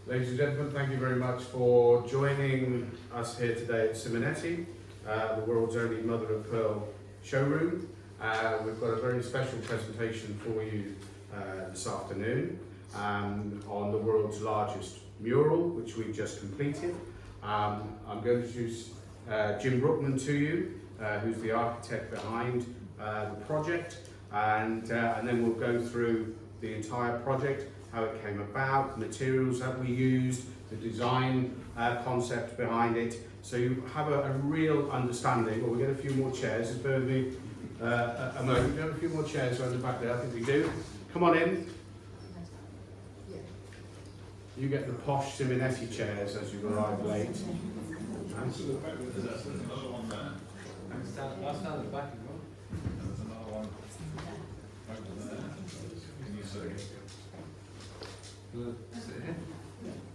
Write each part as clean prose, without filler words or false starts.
Ladies and gentlemen, thank you very much for joining us here today at Siminetti, the world's only Mother of Pearl showroom. We've got a very special presentation for you this afternoon on the world's largest mural, which we've just completed. I'm going to introduce Jim Brookman to you, who's the architect behind the project, and then we'll go through the entire project, how it came about, the materials that we used, the design concept behind it, so you have a real understanding. Well, we get a few more chairs. Just bear with me a moment. We have a few more chairs around the back there. I think we do. Come on in. You get the posh Siminetti chairs as you arrive late. There's another one there. I'll stand at the back as well. There's another one over there. Can you see? Are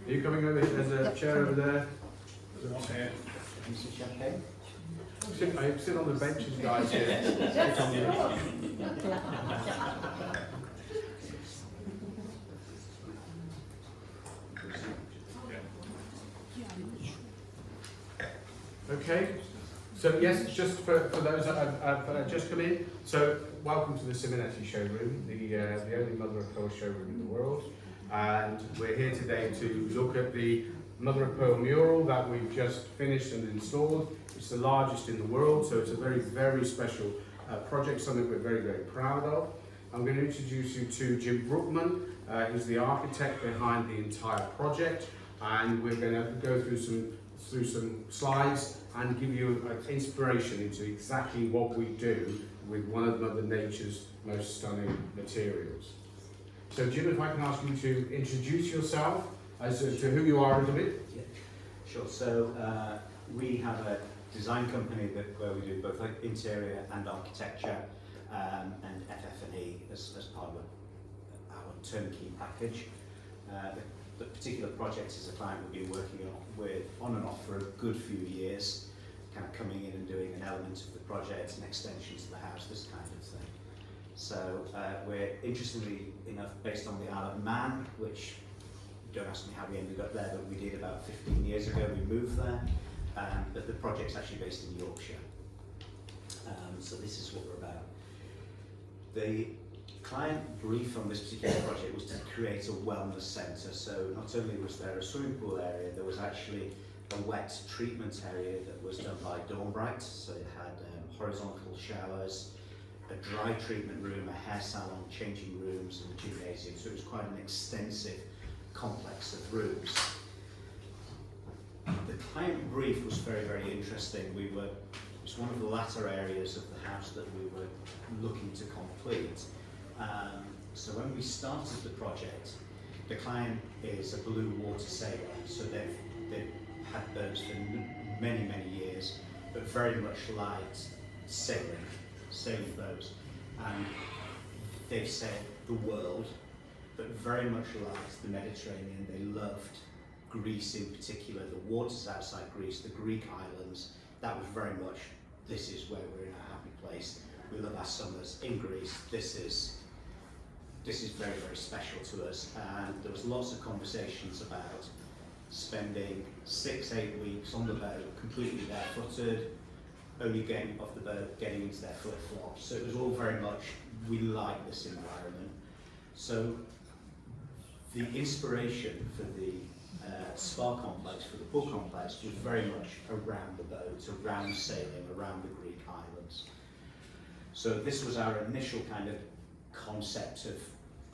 you coming over here? There's a chair over there. There's one here. Sit on the benches, guys. Here. Sit on the Okay, so yes, just for those that have just come in, so welcome to the Siminetti showroom, the only Mother of Pearl showroom in the world, and we're here today to look at the Mother of Pearl mural that we've just finished and installed. It's the largest in the world, so it's a very, very special project, something we're very, very proud of. I'm going to introduce you to Jim Brookman, who's the architect behind the entire project, and we're going to go through some slides and give you an inspiration into exactly what we do with one of Mother Nature's most stunning materials. So Jim, if I can ask you to introduce yourself as to who you are a little bit. Yeah, sure. So we have a design company where we do both interior and architecture and FF&E as part of our turnkey package. The particular project is a client we've been working on and off for a good few years, kind of coming in and doing an element of the project, an extension to the house, this kind of thing. So we're interestingly enough based on the Isle of Man, which, don't ask me how we ended up there, but we did about 15 years ago. We moved there, but the project's actually based in Yorkshire. So this is what we're about. The client brief on this particular project was to create a wellness centre. So not only was there a swimming pool area, there was actually a wet treatment area that was done by Dawnbright. So it had horizontal showers, a dry treatment room, a hair salon, changing rooms, and a gymnasium. So it was quite an extensive complex of rooms. The client brief was very, very interesting. It was one of the latter areas of the house that we were looking to complete. So when we started the project, the client is a blue water sailor, so they've had those for many, many years, but very much liked sailing boats. And they've sailed the world, but very much liked the Mediterranean. They loved Greece in particular, the waters outside Greece, the Greek islands. That was very much, this is where we're in a happy place. We love our summers in Greece. This is very, very special to us. And there was lots of conversations about spending 6-8 weeks on the boat, completely barefooted, only getting off the boat, getting into their flip-flops. So it was all very much, we like this environment. So the inspiration for the spa complex, for the pool complex, was very much around the boat, around sailing, around the Greek islands. So this was our initial kind of concept of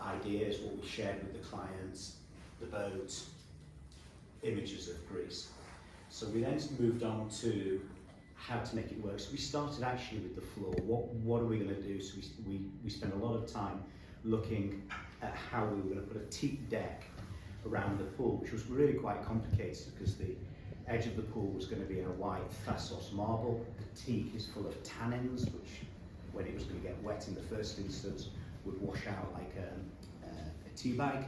ideas, what we shared with the clients, the boat, images of Greece. So we then moved on to how to make it work. So we started actually with the floor. What are we going to do? So we spent a lot of time looking at how we were going to put a teak deck around the pool, which was really quite complicated because the edge of the pool was going to be in a white Thassos marble. The teak is full of tannins, which when it was going to get wet in the first instance would wash out like a tea bag.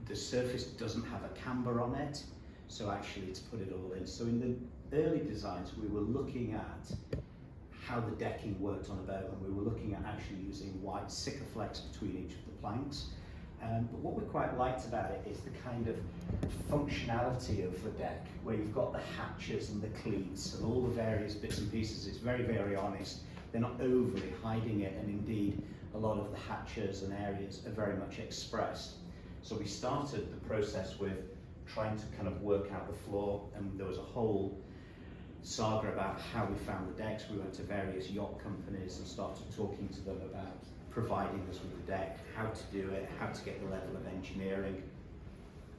The surface doesn't have a camber on it, so actually to put it all in. So in the early designs we were looking at how the decking worked on a boat, and we were looking at actually using white Sikaflex between each of the planks, But what we quite liked about it is the kind of functionality of the deck, where you've got the hatches and the cleats and all the various bits and pieces. It's very, very honest. They're not overly hiding it, and indeed a lot of the hatches and areas are very much expressed. So we started the process with trying to kind of work out the floor, and there was a whole saga about how we found the decks. We went to various yacht companies and started talking to them about providing us with the deck, how to do it, how to get the level of engineering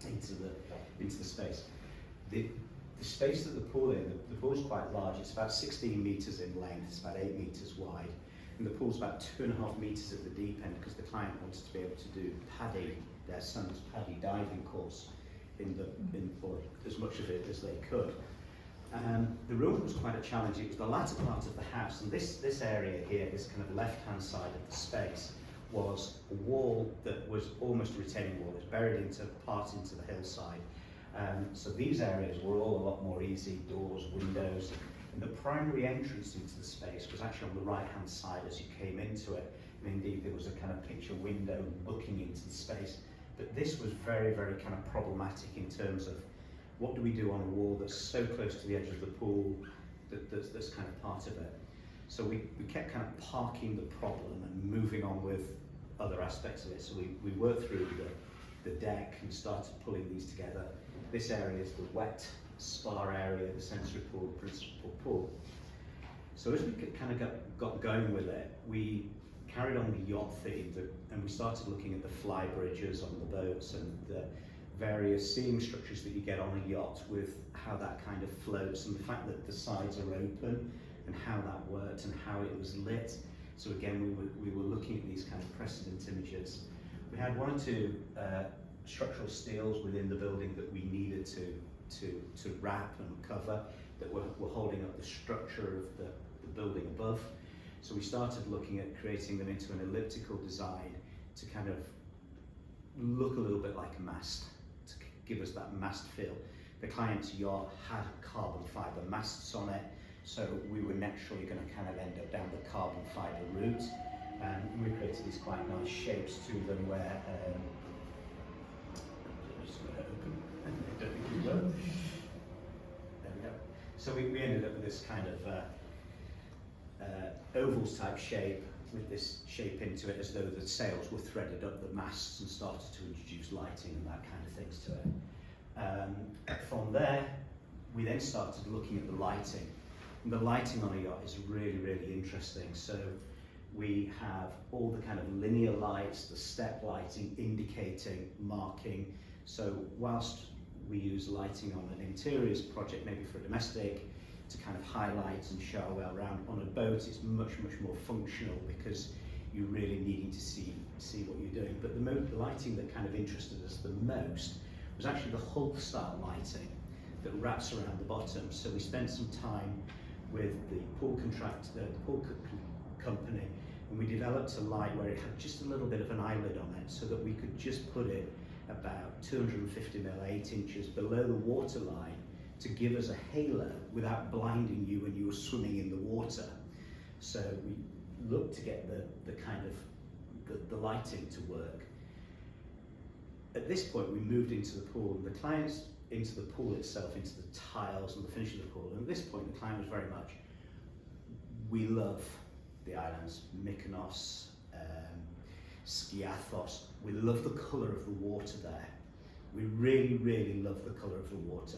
into the space. The space that the pool the pool's quite large. It's about 16 metres in length, it's about 8 metres wide, and the pool's about 2.5 metres at the deep end because the client wanted to be able to do their son's paddy diving course in the pool, as much of it as they could. The room was quite a challenge. It was the latter part of the house, and this area here, this kind of left-hand side of the space, was a wall that was almost a retaining wall. It was buried into the hillside. So these areas were all a lot more easy, doors, windows, and the primary entrance into the space was actually on the right-hand side as you came into it. And indeed, there was a kind of picture window looking into the space. But this was very, very kind of problematic in terms of what do we do on a wall that's so close to the edge of the pool that's kind of part of it. So we kept kind of parking the problem and moving on with other aspects of it. So we worked through the deck and started pulling these together. This area is the wet spa area, the sensory pool, principal pool. So as we kind of got going with it, we carried on the yacht theme, and we started looking at the fly bridges on the boats and the various sealing structures that you get on a yacht, with how that kind of floats, and the fact that the sides are open and how that worked and how it was lit. So again, we were looking at these kind of precedent images. We had one or two structural steels within the building that we needed to wrap and cover, that were holding up the structure of the building above. So we started looking at creating them into an elliptical design to kind of look a little bit like a mast, to give us that mast feel. The client's yacht had carbon fibre masts on it, so we were naturally going to kind of end up down the carbon fibre route. And we created these quite nice shapes to them where, I'm just going to open, I don't think we will. There we go. So we ended up with this kind of ovals type shape, with this shape into it, as though the sails were threaded up the masts and started to introduce lighting and that kind of things to it. From there, we then started looking at the lighting. And the lighting on a yacht is really, really interesting. So we have all the kind of linear lights, the step lighting, indicating, marking. So whilst we use lighting on an interiors project, maybe for a domestic, to kind of highlight and show our way around, on a boat it's much, much more functional because you're really needing to see what you're doing. But the lighting that kind of interested us the most was actually the Hull style lighting that wraps around the bottom. So we spent some time with the pool company, and we developed a light where it had just a little bit of an eyelid on it, so that we could just put it about 250 mil, 8 inches below the water line, to give us a halo without blinding you when you were swimming in the water. So we looked to get the kind of the lighting to work. At this point, we moved into the pool, and the clients into the pool itself, into the tiles and the finish of the pool. And at this point, the client was very much, we love the islands, Mykonos, Skiathos. We love the colour of the water there. We really, really love the colour of the water.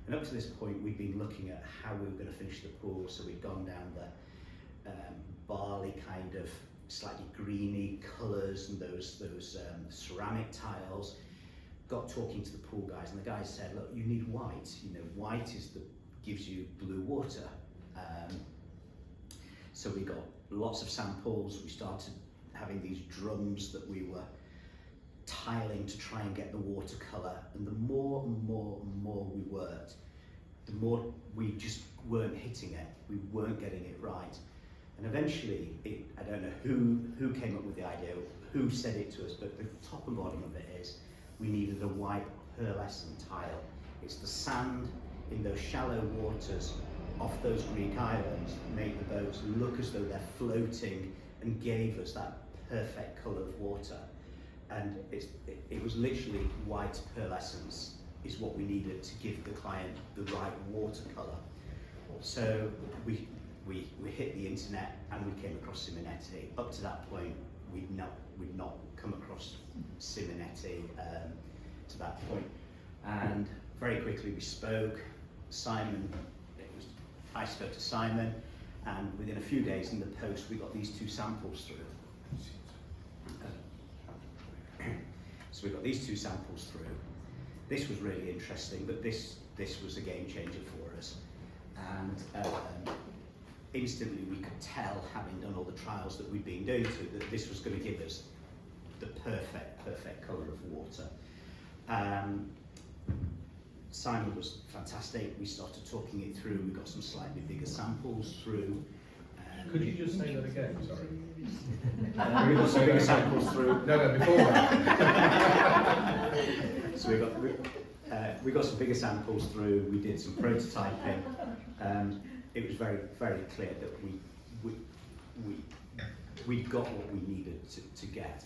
And up to this point, we'd been looking at how we were going to finish the pool. So we'd gone down the barley kind of slightly greeny colours and those ceramic tiles. Got talking to the pool guys, and the guys said, look, you need white. You know, white gives you blue water. So we got lots of samples. We started having these drums that we were tiling to try and get the watercolour, and the more and more and more we worked, the more we just weren't hitting it. We weren't getting it right. And eventually, I don't know who came up with the idea, who said it to us, but the top and bottom of it is, we needed a white pearlescent tile. It's the sand in those shallow waters off those Greek islands made the boats look as though they're floating, and gave us that perfect colour of water. and it was literally white pearlescence is what we needed to give the client the right watercolour. So we hit the internet and we came across Siminetti. Up to that point, we'd not come across Siminetti to that point. And very quickly we spoke. I spoke to Simon, and within a few days in the post we got these 2 samples through. So we got these 2 samples through. This was really interesting, but this was a game changer for us. And instantly we could tell, having done all the trials that we'd been doing that this was going to give us the perfect colour of water. Simon was fantastic. We started talking it through. We got some slightly bigger samples through. Could you just say that again? Sorry. We got some bigger samples through. No, before that. So we got some bigger samples through. We did some prototyping. It was very clear that we got what we needed to get.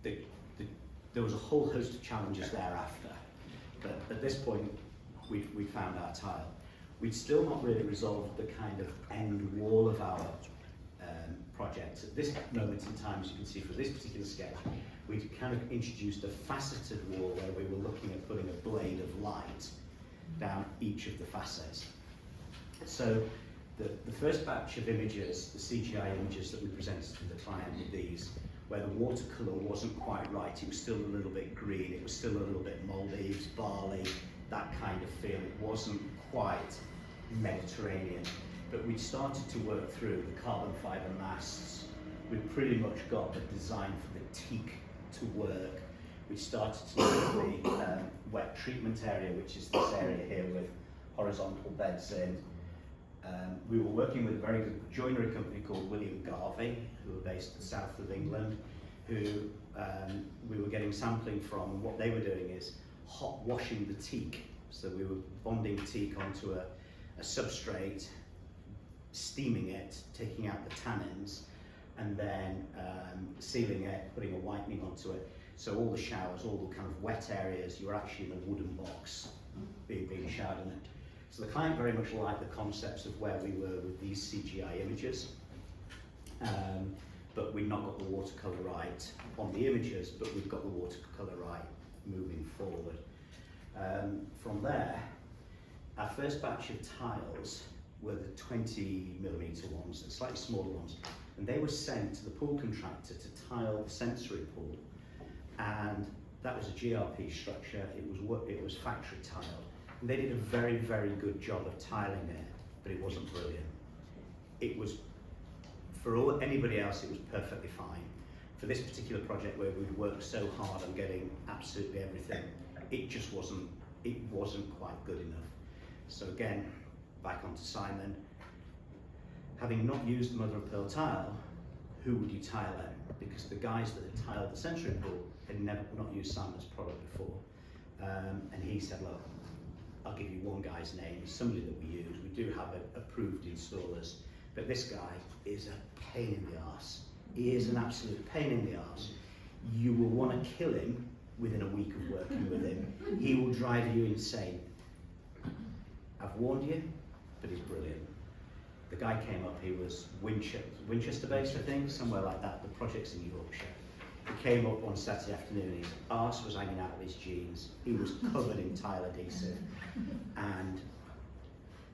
There was a whole host of challenges thereafter, but at this point we found our tile. We'd still not really resolved the kind of end wall of our project. At this moment in time, as you can see from this particular sketch, we'd kind of introduced a faceted wall where we were looking at putting a blade of light down each of the facets. So the first batch of images, the CGI images that we presented to the client with these, where the watercolour wasn't quite right, it was still a little bit green, it was still a little bit mouldy, it was barley, that kind of feel. It wasn't quite Mediterranean, but we'd started to work through the carbon fibre masts. We'd pretty much got the design for the teak to work. We started to look at the wet treatment area, which is this area here with horizontal beds in. We were working with a very good joinery company called William Garvey, who were based in the south of England, who we were getting sampling from. What they were doing is hot washing the teak. So we were bonding teak onto a substrate, steaming it, taking out the tannins, and then sealing it, putting a whitening onto it. So all the showers, all the kind of wet areas, you were actually in a wooden box being showered in it. So the client very much liked the concepts of where we were with these CGI images, but we'd not got the watercolour right on the images, but we've got the watercolour right moving forward. From there, our first batch of tiles were the 20mm ones, the slightly smaller ones, and they were sent to the pool contractor to tile the sensory pool, and that was a GRP structure. It was factory tiled. And they did a very, very good job of tiling it, but it wasn't brilliant. It was, for anybody else, it was perfectly fine. For this particular project where we'd worked so hard on getting absolutely everything, it just wasn't quite good enough. So again, back onto Simon. Having not used the Mother of Pearl tile, who would you tile it? Because the guys that had tiled the sensory pool had never not used Simon's product before. And he said, look, I'll give you one guy's name, somebody that we use. We do have approved installers, but this guy is a pain in the arse. He is an absolute pain in the arse. You will want to kill him within a week of working with him. He will drive you insane. I've warned you, but he's brilliant. The guy came up, he was Winchester based, I think, somewhere like that. The project's in Yorkshire. He came up one Saturday afternoon, his arse was hanging out of his jeans. He was covered in tile adhesive, and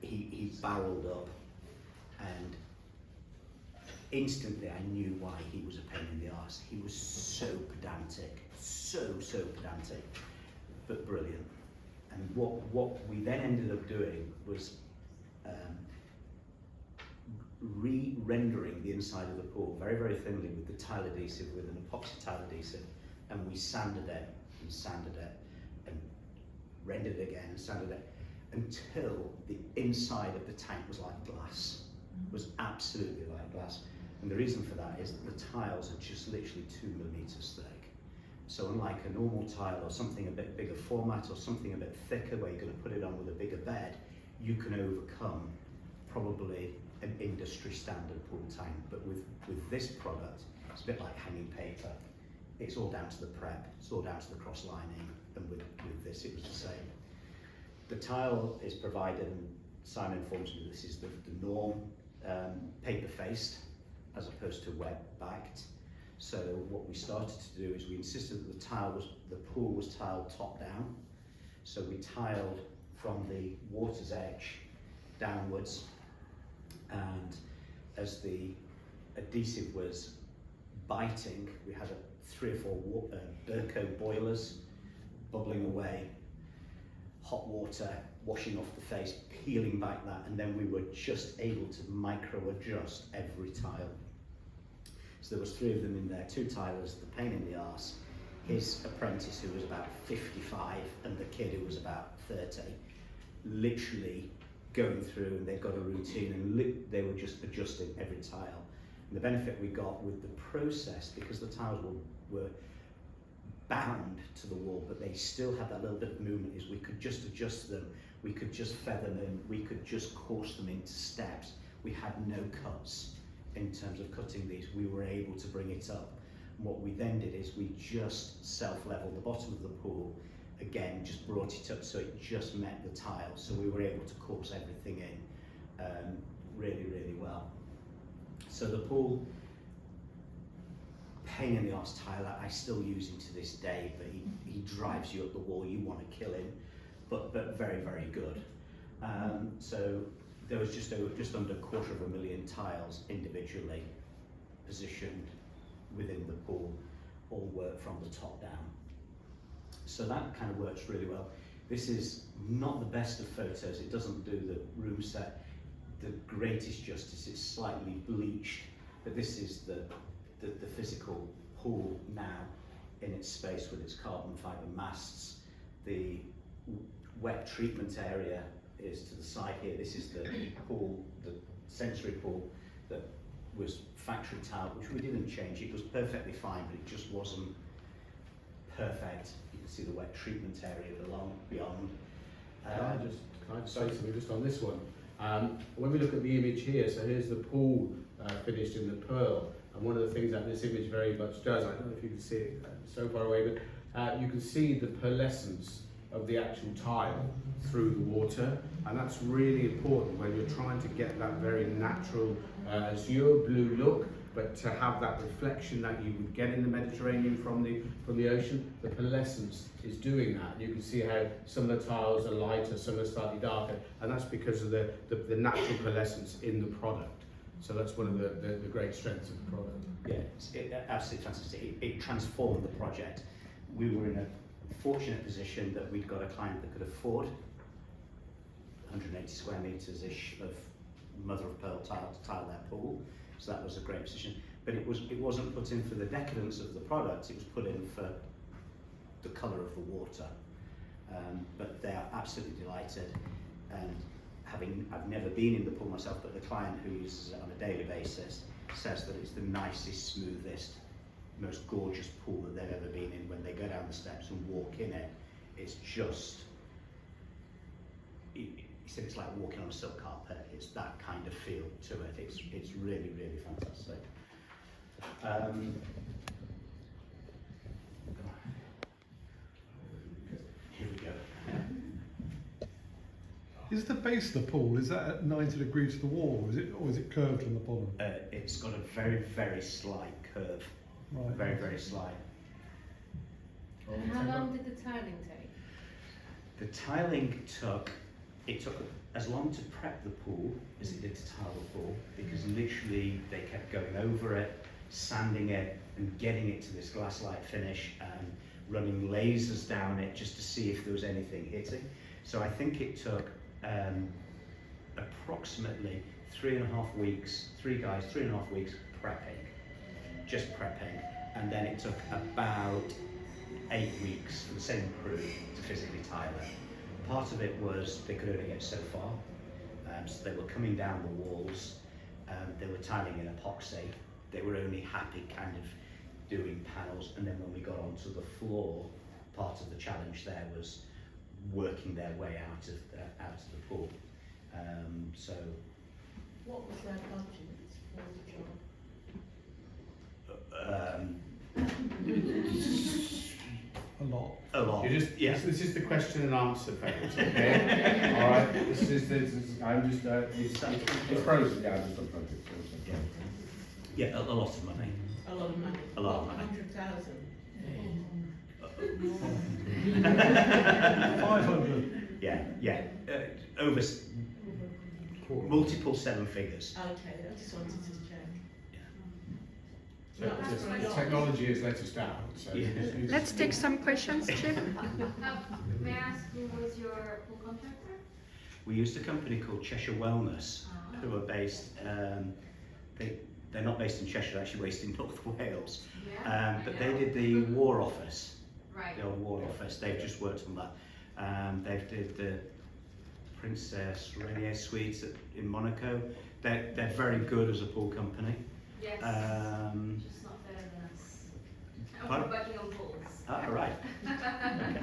he barreled up, and instantly I knew why he was a pain in the arse. He was so pedantic, so pedantic, but brilliant. And what we then ended up doing was re-rendering the inside of the pool very, very thinly with the tile adhesive, with an epoxy tile adhesive, and we sanded it and rendered it again and sanded it until the inside of the tank was like glass, was absolutely like glass. And the reason for that is that the tiles are just literally 2mm thick. So unlike a normal tile or something a bit bigger format or something a bit thicker where you're going to put it on with a bigger bed, you can overcome probably an industry standard pool tank. But with this product, it's a bit like hanging paper. it's all down to the prep, it's all down to the cross lining, and with this it was the same. The tile is provided, and Simon informs me this is the norm, paper faced as opposed to web backed. So what we started to do is we insisted that the pool was tiled top down. So we tiled from the water's edge downwards, and as the adhesive was biting, we had 3 or 4 Burco boilers bubbling away, hot water washing off the face, peeling back that, and then we were just able to micro adjust every tile. So there was 3 of them in there, 2 tilers, the pain in the arse, his apprentice who was about 55 and the kid who was about 30, literally going through, and they've got a routine, and they were just adjusting every tile. And the benefit we got with the process, because the tiles were bound to the wall, but they still had that little bit of movement, is we could just adjust them, we could just feather them, we could just course them into steps. We had no cuts in terms of cutting these. We were able to bring it up. And what we then did is we just self-leveled the bottom of the pool, again, just brought it up so it just met the tile. So we were able to course everything in really, really well. So the pool, pain in the arse tile, I still use him to this day, but he drives you up the wall, you want to kill him, but very, very good. So there was just under 250,000 tiles individually positioned within the pool, all work from the top down. So that kind of works really well. This is not the best of photos, it doesn't do the room set the greatest justice, it's slightly bleached, but this is the physical pool now in its space with its carbon fibre masts. The wet treatment area is to the side here. This is the pool, the sensory pool that was factory tile, which we didn't change. It was perfectly fine, but it just wasn't perfect. You can see the wet treatment area beyond. Can I just say something just on this one? When we look at the image here, so here's the pool finished in the pearl, and one of the things that this image very much does, I don't know if you can see it so far away, but you can see the pearlescence of the actual tile through the water, and that's really important when you're trying to get that very natural azure blue look, but to have that reflection that you would get in the Mediterranean from the ocean. The pearlescence is doing that. You can see how some of the tiles are lighter, some are slightly darker, and that's because of the natural pearlescence in the product. So that's one of the great strengths of the product. Yeah, it's absolutely fantastic. It transformed the project. We were in a fortunate position that we'd got a client that could afford 180 square metres-ish of Mother of Pearl tile to tile their pool. So that was a great position. But it wasn't put in for the decadence of the product, it was put in for the colour of the water. But they are absolutely delighted. And I've never been in the pool myself, but the client who uses it on a daily basis says that it's the nicest, smoothest, most gorgeous pool that they've ever been in. When they go down the steps and walk in it, it's just, he said it's like walking on a silk carpet. It's that kind of feel to it. It's really, really fantastic. Here we go. Is the base of the pool, is that at 90 degrees to the wall, or is it curved on the bottom? It's got a very, very slight curve. Right. Very, very slight. And how long did the tiling take? The tiling took as long to prep the pool as it did to tile the pool, because literally they kept going over it, sanding it and getting it to this glass-like finish and running lasers down it just to see if there was anything hitting. So I think it took approximately 3.5 weeks, 3.5 weeks prepping, just prepping, and then it took about 8 weeks for the same crew to physically tile it. Part of it was they could only get so far, so they were coming down the walls, they were tiling in epoxy, they were only happy kind of doing panels, and then when we got onto the floor, part of the challenge there was working their way out of the pool. So What was their budget for the job? A lot. A lot. You just, Yeah. this is the question and answer phase, okay? All right, I'm just, it's frozen. Yeah, just a project. So it's Yeah, a lot of money. A lot of money. A lot of money. 100,000. 500. Yeah. Over multiple seven figures. Okay, I just wanted to check. So just, technology has let us down, so. Yeah. Let's take some questions, Jim. May I ask who was your pool contractor? We used a company called Cheshire Wellness, who are based. They're not based in Cheshire, they're actually based in North Wales. Yeah. But they did the War Office, Right. the old War Office. They've just worked on that. They did the Princess Rainier Suites in Monaco. They're very good as a pool company. Yes. Um, Just not better than us. And pardon? we're working on pools. Right. Okay.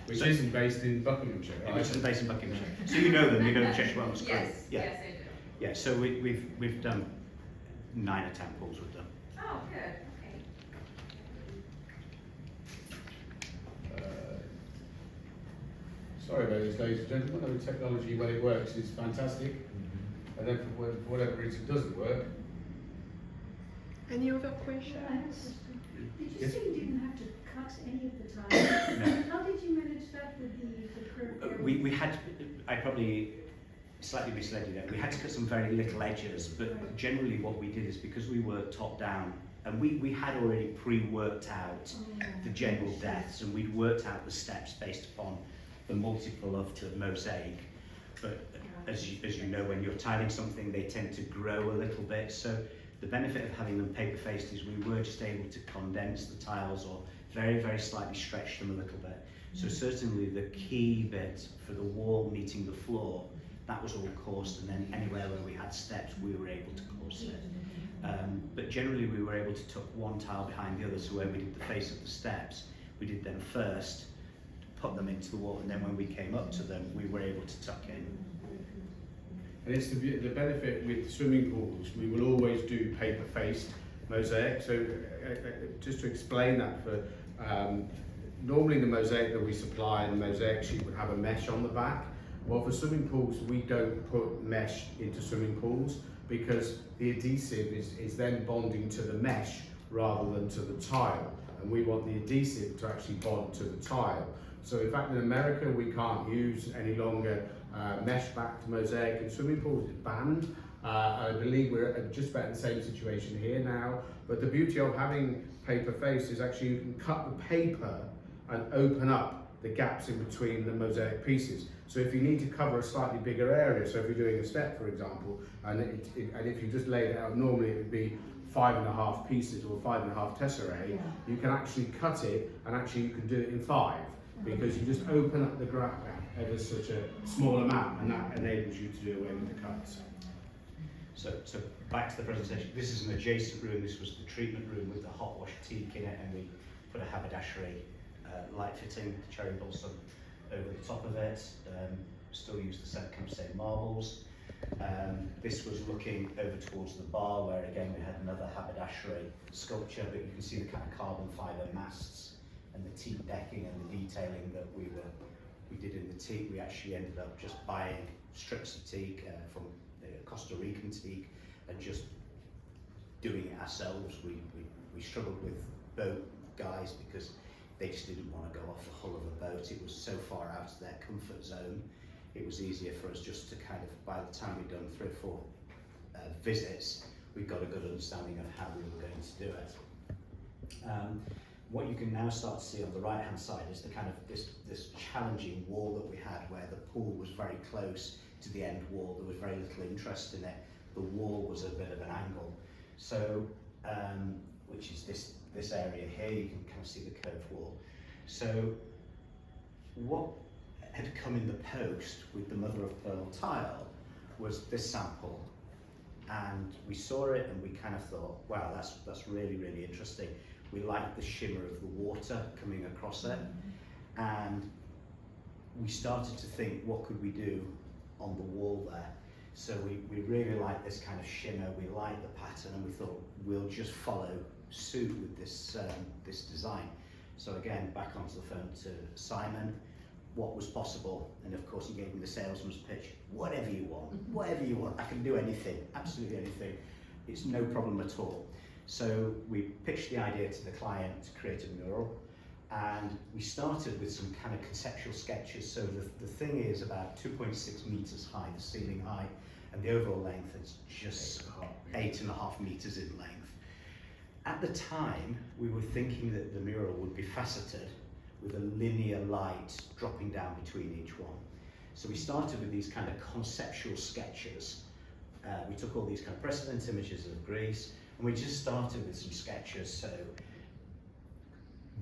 Which isn't based in Buckinghamshire, right? Which is based in Buckinghamshire. So you know them, you know the Cheshire Wellness. Great. Yes, Yeah. yes, I do. Yeah. So we've done 9 or 10 pools with them. Oh, good, okay. Sorry about this, ladies and gentlemen. I mean, technology, when it works, is fantastic. And then for whatever reason it doesn't work. Any other questions? Did you Yes. say you didn't have to cut any of the tiles? No. How did you manage that with the curved area? We had, I probably slightly misled you there. We had to cut some very little edges, but generally what we did is because we worked top down, and we had already pre-worked out the general depths, and we'd worked out the steps based upon the multiple of the mosaic. But as you know, when you're tiling something, they tend to grow a little bit. So the benefit of having them paper faced is we were just able to condense the tiles or very, very slightly stretch them a little bit. So certainly the key bit for the wall meeting the floor, that was all coursed, and then anywhere where we had steps, we were able to course it. But generally we were able to tuck one tile behind the other, so where we did the face of the steps, we did them first, put them into the wall, and then when we came up to them, we were able to tuck in. And it's the benefit with swimming pools, we will always do paper-faced mosaic. So just to explain that, for normally the mosaic that we supply and the mosaic sheet would have a mesh on the back. Well, for swimming pools, we don't put mesh into swimming pools because the adhesive is then bonding to the mesh rather than to the tile. And we want the adhesive to actually bond to the tile. So in fact, in America, we can't use any longer mesh-backed mosaic in swimming pools. It's banned. I believe we're just about in the same situation here now. But the beauty of having paper face is actually you can cut the paper and open up the gaps in between the mosaic pieces. So if you need to cover a slightly bigger area, so if you're doing a step, for example, and if you just laid it out, normally it would be 5.5 pieces or 5.5 tesserae, you can actually cut it, and actually you can do it in 5, because you just open up the gap ever such a small amount, and that enables you to do away with the cuts. So back to the presentation, this is an adjacent room. This was the treatment room with the hot wash teak in it, and we put a haberdashery light fitting, cherry blossom, over the top of it. Still use the same marbles. This was looking over towards the bar, where again we had another haberdashery sculpture, but you can see the kind of carbon fibre masts and the teak decking and the detailing that we did in the teak. We actually ended up just buying strips of teak from Costa Rican teak and just doing it ourselves. We struggled with boat guys because they just didn't want to go off the hull of a boat. It was so far out of their comfort zone. It was easier for us just to kind of, by the time we'd done 3 or 4 visits, we got a good understanding of how we were going to do it. What you can now start to see on the right hand side is the kind of this challenging wall that we had, where the pool was very close to the end wall. There was very little interest in it. The wall was a bit of an angle. So, which is this area here, you can kind of see the curved wall. So what had come in the post with the Mother of Pearl tile was this sample, and we saw it and we kind of thought, wow, that's really, really interesting. We liked the shimmer of the water coming across it, and we started to think, what could we do on the wall there? So we really liked this kind of shimmer, we liked the pattern, and we thought we'll just follow suit with this this design. So again, back onto the phone to Simon, what was possible, and of course he gave me the salesman's pitch. Whatever you want, I can do anything, absolutely anything. It's no problem at all. So we pitched the idea to the client to create a mural, and we started with some kind of conceptual sketches. So the thing is about 2.6 meters high, the ceiling height, and the overall length is just 8.5 meters in length. At the time, we were thinking that the mural would be faceted with a linear light dropping down between each one. So we started with these kind of conceptual sketches. We took all these kind of precedent images of Greece, and we just started with some sketches. So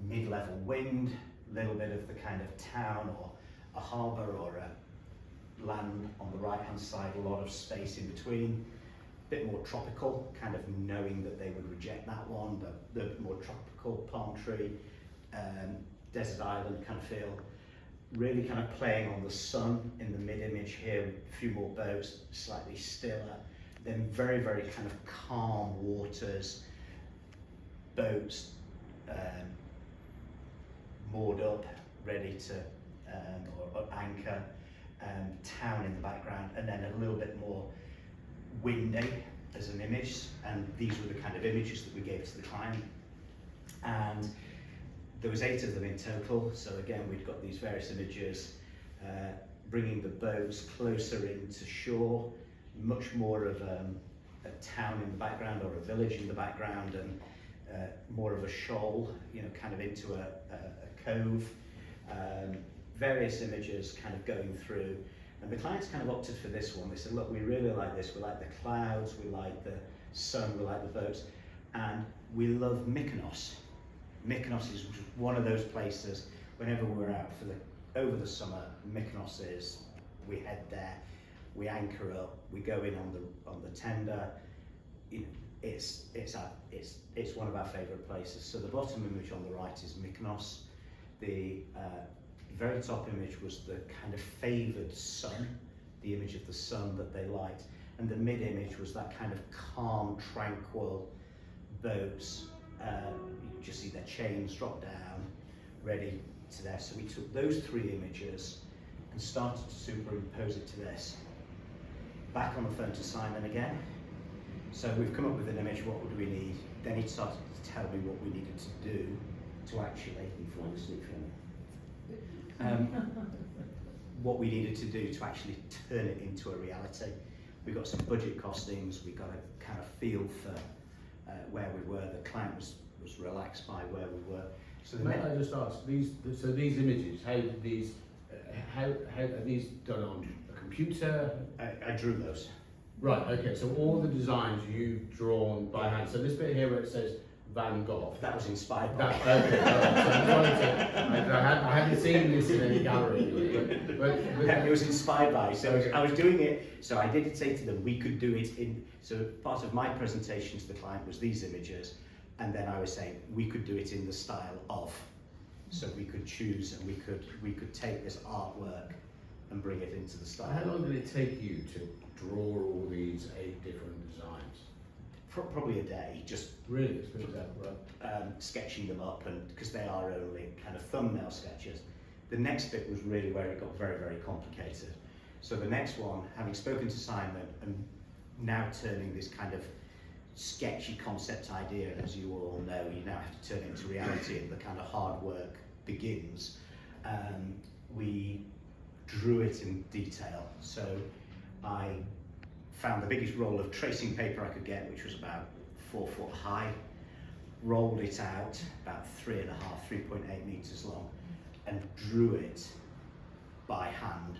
mid-level wind, a little bit of the kind of town or a harbour or a land on the right-hand side, a lot of space in between. A bit more tropical, kind of knowing that they would reject that one, but a bit more tropical, palm tree, desert island kind of feel. Really kind of playing on the sun in the mid-image here, with a few more boats, slightly stiller. Then very, very kind of calm waters, boats moored up, ready to, or anchor, town in the background, and then a little bit more windy as an image, and these were the kind of images that we gave to the client. And there was 8 of them in total, so again we'd got these various images, bringing the boats closer into shore, much more of a town in the background or a village in the background, and more of a shoal, you know, kind of into a cove. Various images kind of going through, and the clients kind of opted for this one. They said, look, we really like this, we like the clouds, we like the sun, we like the boats, and we love Mykonos. Mykonos is one of those places, whenever we're out over the summer, Mykonos is, we head there, we anchor up, we go in on the tender. You know, it's one of our favourite places. So the bottom image on the right is Mykonos. The very top image was the kind of favoured sun, the image of the sun that they liked, and the mid image was that kind of calm, tranquil boats. You just see their chains drop down, ready to there. So we took those 3 images and started to superimpose it to this. Back on the phone to Simon again. So we've come up with an image, what would we need? Then he started to tell me what we needed to do to actually, what we needed to do to actually turn it into a reality. We got some budget costings, we got a kind of feel for where we were. The client was relaxed by where we were. So May I just ask, these images, how are these done on a computer? I drew those. Right, okay, so all the designs you've drawn by hand. So this bit here where it says Van Gogh. That was inspired by. Okay, so I hadn't seen this in any gallery. But It was inspired by, so I was doing it, so I did say to them we could do it in, so part of my presentation to the client was these images, and then I was saying we could do it in the style of, so we could choose and we could take this artwork and bring it into the style. how long did it take you to draw all these 8 different designs? Probably a day, just Really, it's been that, right? sketching them up, and because they are only kind of thumbnail sketches. The next bit was really where it got very, very complicated. So the next one, having spoken to Simon and now turning this kind of sketchy concept idea, as you all know, you now have to turn it into reality and the kind of hard work begins. We drew it in detail. So I found the biggest roll of tracing paper I could get, which was about 4 foot high, rolled it out about 3.8 meters long, and drew it by hand,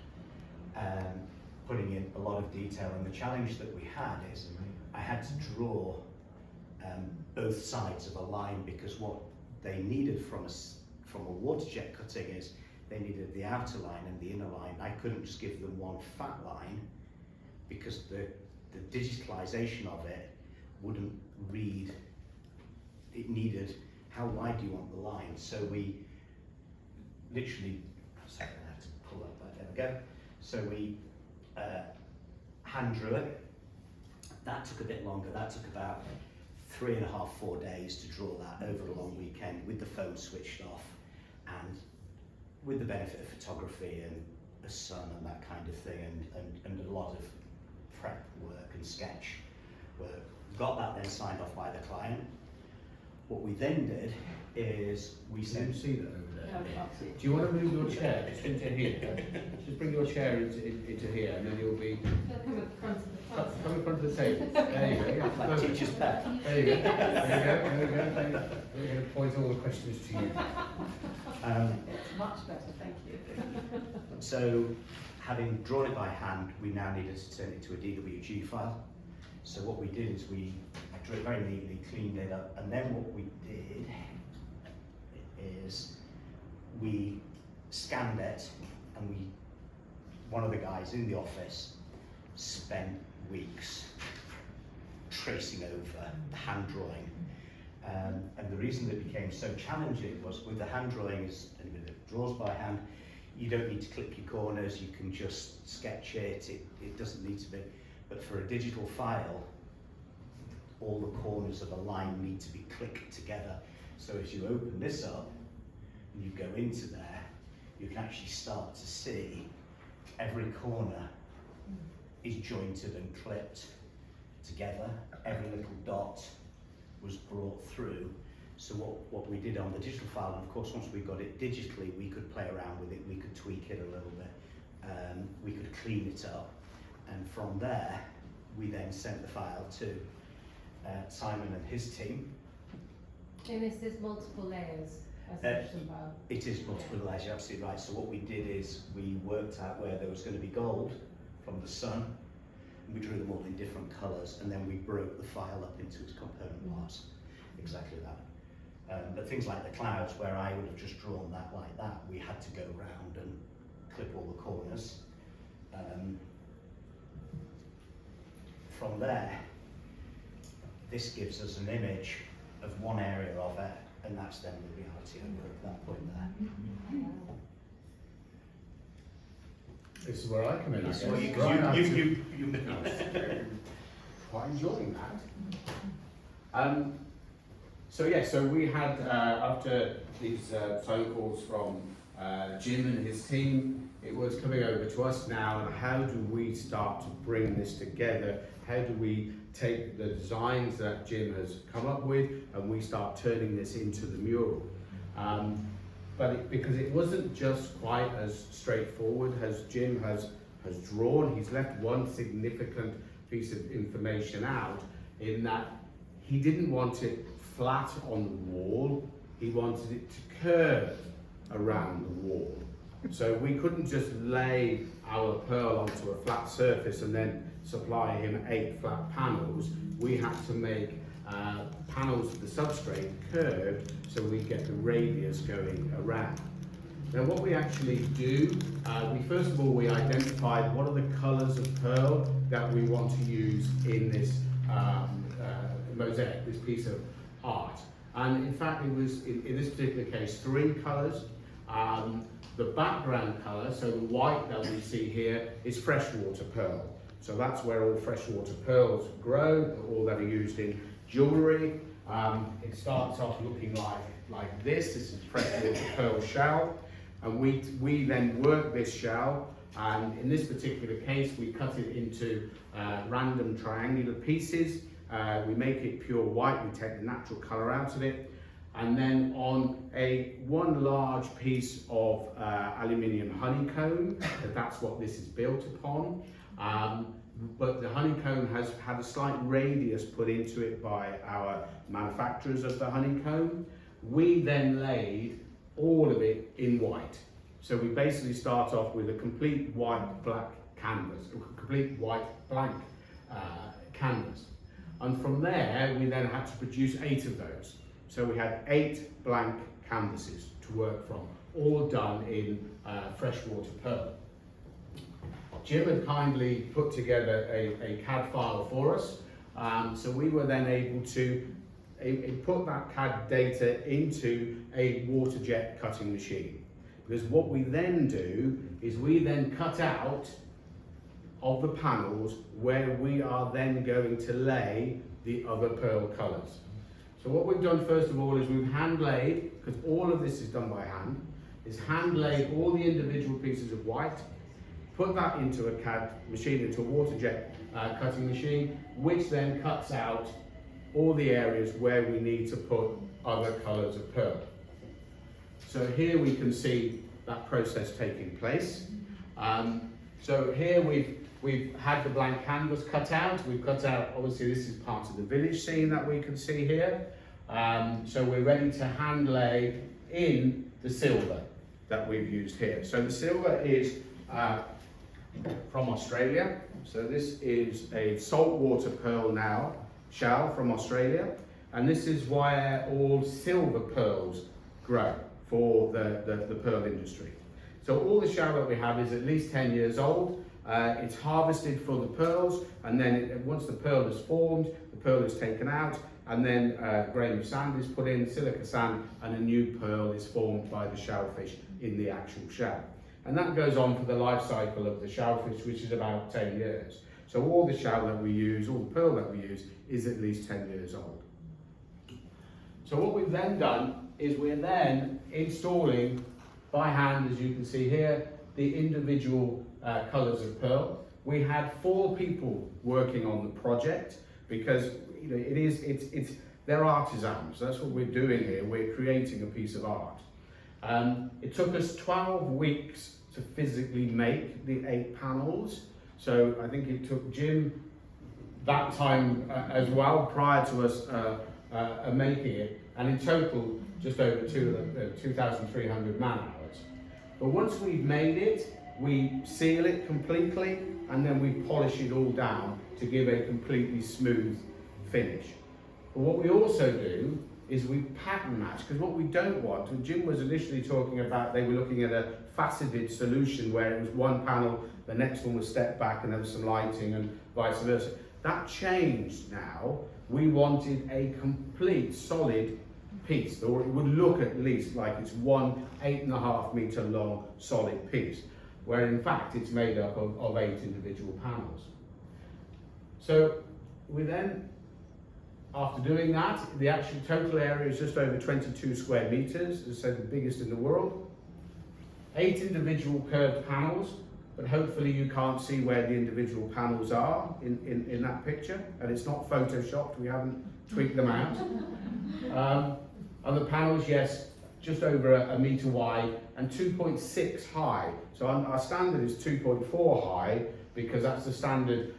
putting in a lot of detail. And the challenge that we had is I had to draw both sides of a line, because what they needed from a water jet cutting is they needed the outer line and the inner line. I couldn't just give them one fat line, because the digitalization of it wouldn't read. It needed, how wide do you want the line? So we literally, sorry, I have to pull that back, there we go. So we hand drew it. That took a bit longer, that took about 3.5, 4 days to draw that over a long weekend with the phone switched off and with the benefit of photography and the sun and that kind of thing and a lot of prep work and sketch work. Got that then signed off by the client. What we then did is we Can sent... you see that over there? No, I can't see it. Do you want to move your chair just into here? Just bring your chair into here, and then you'll be Come at the front of the class. come in front of the table. There you go. Yeah, Like perfect. teacher's pet. There you go. There you go. There you go. Thank you. We're going to point all the questions to you. It's much better, thank you. So, having drawn it by hand, we now needed to turn it to a DWG file. So what we did is I drew it very neatly, cleaned it up, and then what we did is we scanned it, and one of the guys in the office spent weeks tracing over the hand drawing. And the reason that it became so challenging was with the hand drawing, as anybody that draws by hand, you don't need to clip your corners, you can just sketch it, it doesn't need to be. But for a digital file, all the corners of a line need to be clicked together. So as you open this up and you go into there, you can actually start to see every corner is jointed and clipped together. Every little dot was brought through. So what we did on the digital file, and of course once we got it digitally, we could play around with it, we could tweak it a little bit, we could clean it up, and from there we then sent the file to Simon and his team. And is this multiple layers as a digital file? It is multiple layers, you're absolutely right. So what we did is we worked out where there was going to be gold from the sun, and we drew them all in different colours, and then we broke the file up into its component parts, exactly that. But things like the clouds, where I would have just drawn that like that, we had to go round and clip all the corners. From there, this gives us an image of one area of it, and that's then the reality over at that point there. This is where I come in. I Yes, guess. well, Right, you quite enjoying that. So yeah, so we had after these phone calls from Jim and his team, it was coming over to us now, and how do we start to bring this together? How do we take the designs that Jim has come up with and we start turning this into the mural? Because it wasn't just quite as straightforward as Jim has drawn. He's left one significant piece of information out, in that he didn't want it flat on the wall, he wanted it to curve around the wall. So we couldn't just lay our pearl onto a flat surface and then supply him 8 flat panels. We had to make panels of the substrate curved so we get the radius going around. Now what we actually do, first of all we identified what are the colours of pearl that we want to use in this mosaic, this piece of art. And in fact it was, in this particular case, 3 colours. The background colour, so the white that we see here, is freshwater pearl. So that's where all freshwater pearls grow, or that are used in jewellery. It starts off looking like this. This is freshwater pearl shell. And we then work this shell, and in this particular case we cut it into random triangular pieces. We make it pure white, we take the natural colour out of it, and then on one large piece of aluminium honeycomb, that's what this is built upon. But the honeycomb has had a slight radius put into it by our manufacturers of the honeycomb. We then laid all of it in white. So we basically start off with a complete white black canvas, a complete white blank canvas. And from there, we then had to produce 8 of those. So we had 8 blank canvases to work from, all done in freshwater pearl. Jim had kindly put together a CAD file for us, so we were then able to put that CAD data into a water jet cutting machine. Because what we then do is we then cut out of the panels where we are then going to lay the other pearl colours. So what we've done first of all is we've hand laid, because all of this is done by hand, is hand laid all the individual pieces of white, put that into a CAD machine, into a water jet cutting machine, which then cuts out all the areas where we need to put other colours of pearl. So here we can see that process taking place. So here we've had the blank canvas cut out. We've cut out, obviously this is part of the village scene that we can see here. So we're ready to hand lay in the silver that we've used here. So the silver is from Australia. So this is a saltwater pearl now shell from Australia. And this is where all silver pearls grow for the pearl industry. So all the shell that we have is at least 10 years old. It's harvested for the pearls, and then once the pearl is formed, the pearl is taken out, and then a grain of sand is put in, silica sand, and a new pearl is formed by the shellfish in the actual shell. And that goes on for the life cycle of the shellfish, which is about 10 years. So all the shell that we use, all the pearl that we use, is at least 10 years old. So what we've then done is we're then installing by hand, as you can see here, the individual colours of pearl. We had 4 people working on the project because they're artisans. That's what we're doing here. We're creating a piece of art. It took us 12 weeks to physically make the 8 panels. So I think it took Jim that time as well prior to us making it, and in total just over 2,300 man hours. But once we've made it, we seal it completely, and then we polish it all down to give a completely smooth finish. But what we also do is we pattern match, because what we don't want, and Jim was initially talking about, they were looking at a faceted solution where it was one panel, the next one was stepped back and there was some lighting and vice versa. That changed now. We wanted a complete solid piece, or it would look at least like it's one 8.5 metre long solid piece, where in fact it's made up of 8 individual panels. So we then, after doing that, the actual total area is just over 22 square metres, as I said, the biggest in the world. 8 individual curved panels, but hopefully you can't see where the individual panels are in that picture, and it's not photoshopped, we haven't tweaked them out. And the panels, yes, just over a metre wide and 2.6 high. So our standard is 2.4 high, because that's the standard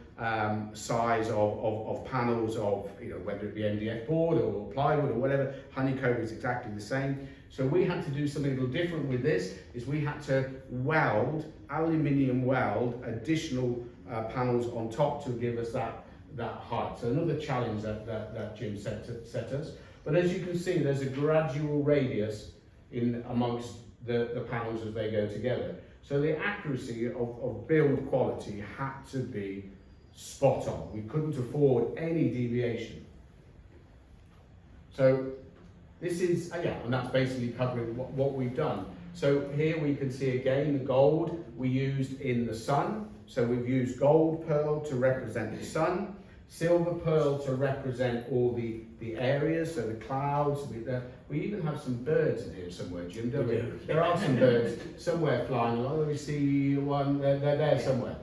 size of panels of, whether it be MDF board or plywood or whatever. Honeycomb is exactly the same. So we had to do something a little different with this, is we had to aluminium weld additional panels on top to give us that height. So another challenge that Jim set us. But as you can see, there's a gradual radius in amongst the panels as they go together. So the accuracy of build quality had to be spot on. We couldn't afford any deviation. So this is, and that's basically covering what we've done. So here we can see again the gold we used in the sun. So we've used gold pearl to represent the sun, silver pearl to represent all the areas, so the clouds. We even have some birds in here somewhere, Jim, don't we? There are some birds somewhere flying along. Let me see one, they're there somewhere.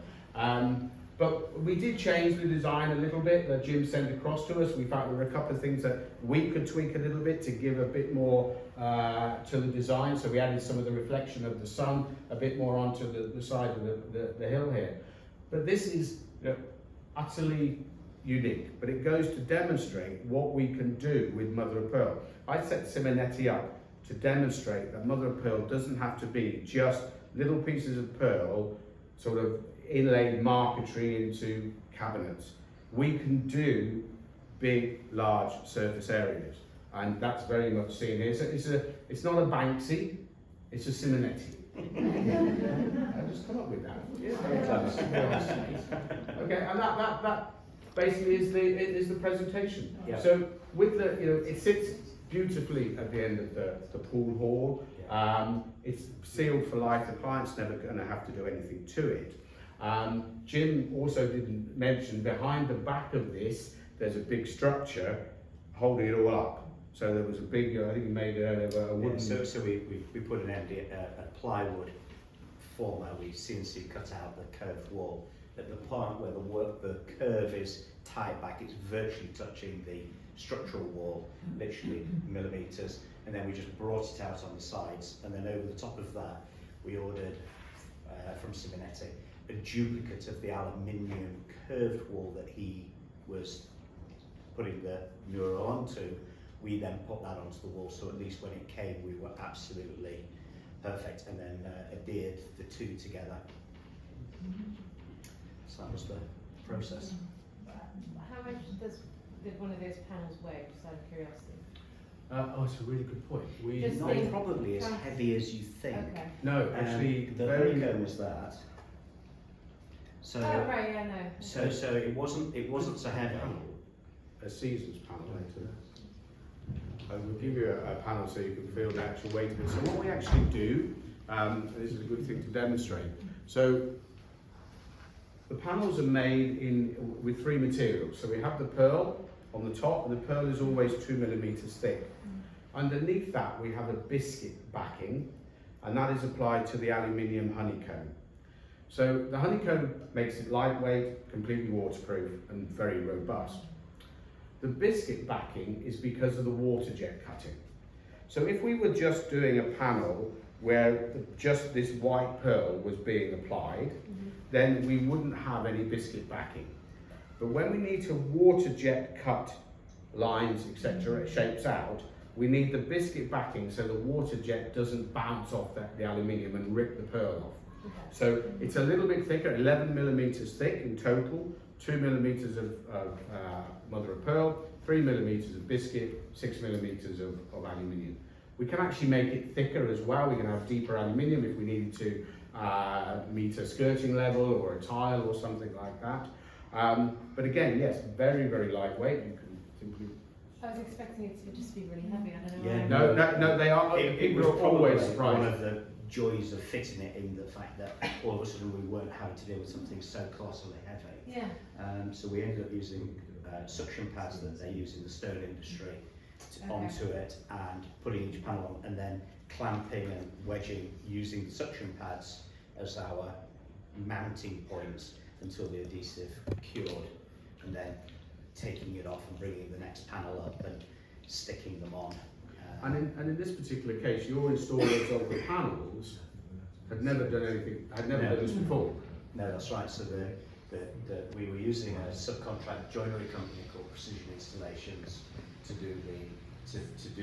But we did change the design a little bit that Jim sent across to us. We found there were a couple of things that we could tweak a little bit to give a bit more to the design. So we added some of the reflection of the sun a bit more onto the side of the hill here. But this is utterly unique, but it goes to demonstrate what we can do with Mother of Pearl. I set Siminetti up to demonstrate that Mother of Pearl doesn't have to be just little pieces of pearl sort of inlaid marquetry into cabinets. We can do big, large surface areas, and that's very much seen here. So it's not a Banksy, it's a Siminetti. I just come up with that. Okay, and that basically is the presentation. Yeah. So with it sits beautifully at the end of the pool hall. It's sealed for life. The client's never going to have to do anything to it. Jim also didn't mention behind the back of this, there's a big structure holding it all up. So there was a big, I think you made a wooden. Yeah, so we put an a plywood former, we CNC cut out the curved wall. At the part where the curve is tied back, it's virtually touching the structural wall, literally millimetres, and then we just brought it out on the sides, and then over the top of that we ordered from Siminetti a duplicate of the aluminium curved wall that he was putting the mural onto. We then put that onto the wall, so at least when it came we were absolutely perfect, and then adhered the two together. So that was the process. How much does one of those panels weigh, just out of curiosity? Oh, it's a really good point. We Just Not think- probably as heavy as you think. Okay. no, actually, The very honeycomb was that. So Oh, right, yeah, no. so it wasn't so heavy. a seasons panel later. I will give you a panel so you can feel the actual weight of it. So what we actually do, this is a good thing to demonstrate. So the panels are made with three materials. So we have the pearl on the top, and the pearl is always 2 millimeters thick. Underneath that we have a biscuit backing, and that is applied to the aluminium honeycomb. So the honeycomb makes it lightweight, completely waterproof, and very robust. The biscuit backing is because of the water jet cutting. So if we were just doing a panel where just this white pearl was being applied, then we wouldn't have any biscuit backing. But when we need to water jet cut lines, etc., shapes out, we need the biscuit backing so the water jet doesn't bounce off the aluminium and rip the pearl off. Okay. So it's a little bit thicker, 11 millimeters thick in total, 2 millimeters of Mother of Pearl, 3 millimeters of biscuit, 6 millimeters of aluminium. We can actually make it thicker as well. We can have deeper aluminium if we needed to meet a skirting level or a tile or something like that. But again, yes, very, very lightweight. You can simply. I was expecting it to just be really heavy, I don't know Yeah, why. No, they are. It was People are probably always one surprised. of the joys of fitting it in the fact that all of a sudden we weren't having to deal with something so colossally heavy. Yeah. So we ended up using suction pads that they use in the stone industry onto it, and putting each panel on, and then clamping and wedging using the suction pads as our mounting points until the adhesive cured, and then taking it off and bringing the next panel up and sticking them on. And in this particular case, your installers of the panels had never done anything, had never No. done this before. No, that's right. So we were using a subcontract joinery company called Precision Installations to do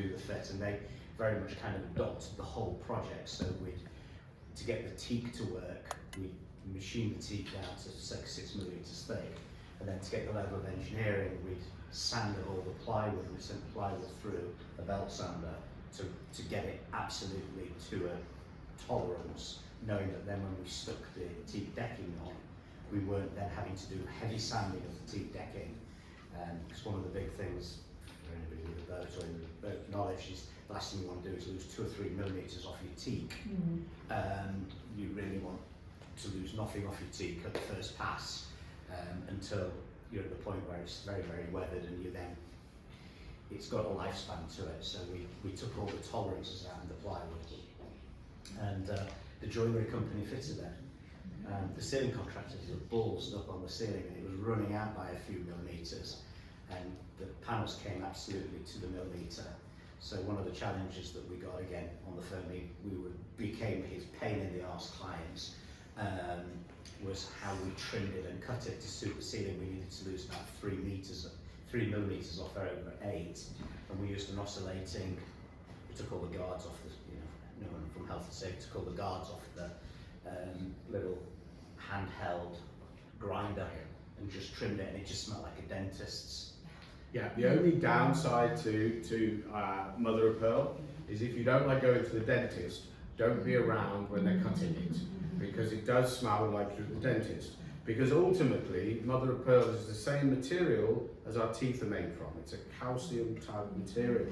the fit, and they very much kind of adopted the whole project. So to get the teak to work, we machined the teak down to 6 millimeters thick, and then to get the level of engineering, we'd sanded all the plywood. We sent the plywood through a belt sander to get it absolutely to a tolerance, knowing that then when we stuck the teak decking on, we weren't then having to do heavy sanding of the teak decking. Because one of the big things for anybody with a boat or in boat knowledge is the last thing you want to do is lose 2 or 3 millimeters off your teak. You really want to lose nothing off your teak at the first pass until you're at the point where it's very, very weathered, and it's got a lifespan to it. So we took all the tolerances out in the plywood, and the joinery company fitted it. The ceiling contractor did a balls up on the ceiling, and it was running out by a few millimeters, and the panels came absolutely to the millimeter. So one of the challenges that we got again on the firm, became his pain in the arse clients, was how we trimmed it and cut it to suit the ceiling. We needed to lose about 3 millimeters off over 8, and we used an oscillating. We took all the guards off no one from health and safety took all the guards off the little handheld grinder and just trimmed it, and it just smelled like a dentist's. Yeah, the only downside to Mother of Pearl is if you don't like going to the dentist, don't be around when they're cutting it, because it does smell like you're at the dentist. Because ultimately, Mother of Pearl is the same material as our teeth are made from. It's a calcium type material,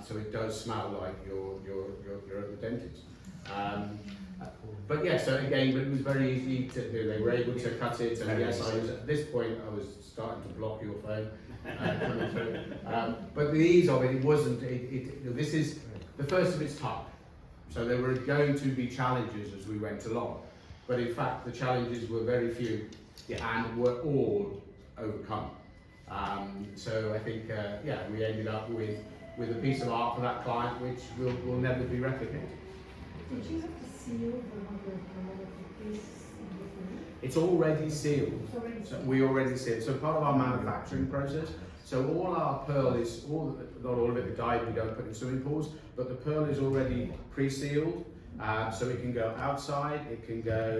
so it does smell like you're at the dentist. But yes, so again, but it was very easy to do. They were able to cut it, and yes, I was at this point I was starting to block your phone. coming through. But the ease of it wasn't. This is the first of its type. So there were going to be challenges as we went along, but in fact the challenges were very few and were all overcome. So I think we ended up with a piece of art for that client which will never be replicated. Did you have to seal the Mother of Pearl piece in the It's already sealed. It's already So we already see it. So part of our manufacturing process. So all our pearl is not all of it. The dye we don't put in swimming pools, but the pearl is already pre-sealed. So it can go outside. It can go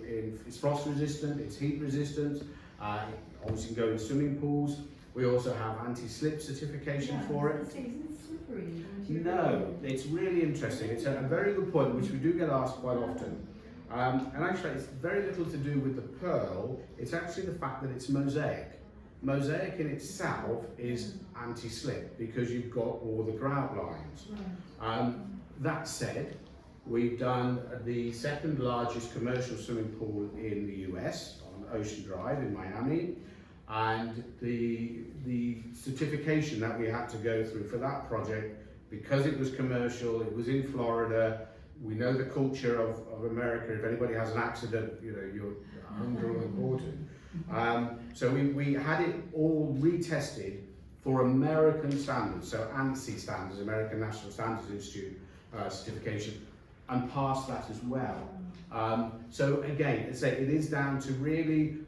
in. It's frost resistant. It's heat resistant. Obviously, can go in swimming pools. We also have anti-slip certification for it. Isn't it slippery? No, it's really interesting. It's a very good point, which we do get asked quite often. And actually, it's very little to do with the pearl. It's actually the fact that it's mosaic. Mosaic in itself is anti-slip because you've got all the grout lines. Right. That said, we've done the second largest commercial swimming pool in the US on Ocean Drive in Miami. And the certification that we had to go through for that project, because it was commercial, it was in Florida, we know the culture of America. If anybody has an accident, you're underreported. So we had it all retested for American standards, so ANSI standards, American National Standards Institute certification, and passed that as well. So again, it is down to really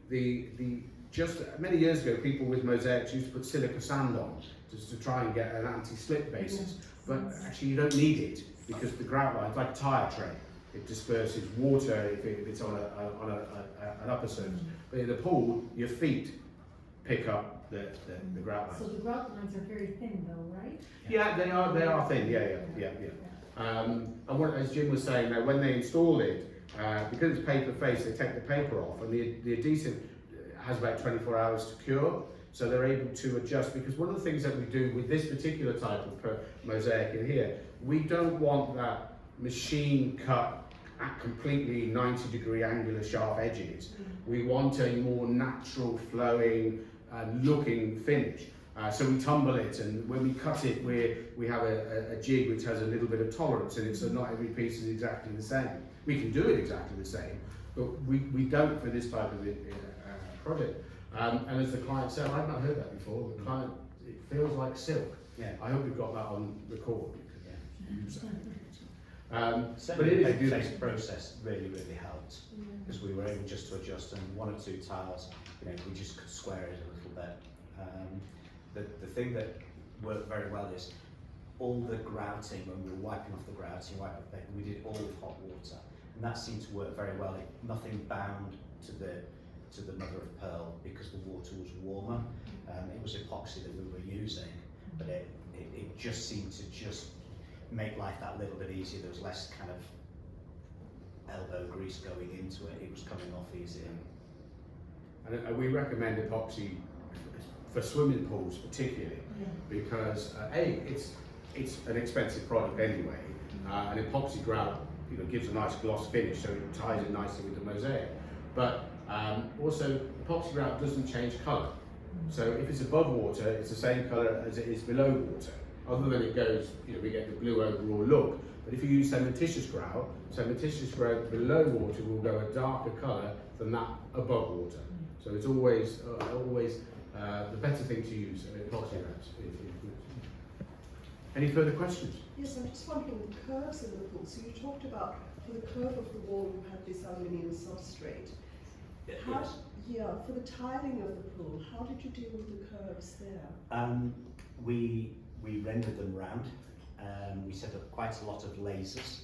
just many years ago, people with mosaics used to put silica sand on just to try and get an anti-slip basis. But actually, you don't need it because the grout line is like a tyre tread. It disperses water if it's on an upper surface. But in the pool, your feet pick up the grout lines. So the grout lines are very thin though, right? Yeah, they are thin. Yeah. And as Jim was saying, now when they install it, because it's paper face, they take the paper off, and the adhesive has about 24 hours to cure, so they're able to adjust. Because one of the things that we do with this particular type of mosaic in here, we don't want that machine cut at completely 90-degree angular sharp edges. We want a more natural flowing looking finish. So we tumble it, and when we cut it, we have a jig which has a little bit of tolerance in it, so not every piece is exactly the same. We can do it exactly the same, but we don't for this type of project. And as the client said, I've not heard that before. The client, it feels like silk. Yeah. I hope we've got that on record. Certainly it is the beautiful. paper-based process really helped because we were able just to adjust on one or two tiles. We just could square it a little bit. The thing that worked very well is all the grouting, when we were wiping off the grouting, we did all with hot water, and that seemed to work very well. Nothing bound to the Mother of Pearl because the water was warmer. It was epoxy that we were using, but it just seemed to just make life that little bit easier. There was less kind of elbow grease going into it. It was coming off easier. And we recommend epoxy for swimming pools particularly, because it's an expensive product anyway. An epoxy grout gives a nice gloss finish, so it ties in nicely with the mosaic. But also, epoxy grout doesn't change colour. So if it's above water, it's the same colour as it is below water. Other than it goes, we get the blue overall look. But if you use cementitious grout below water will go a darker colour than that above water. So it's always the better thing to use epoxy grouts. Any further questions? Yes, I'm just wondering the curves in the pool. So you talked about for the curve of the wall you had this aluminium substrate. For the tiling of the pool, how did you deal with the curves there? We rendered them round. We set up quite a lot of lasers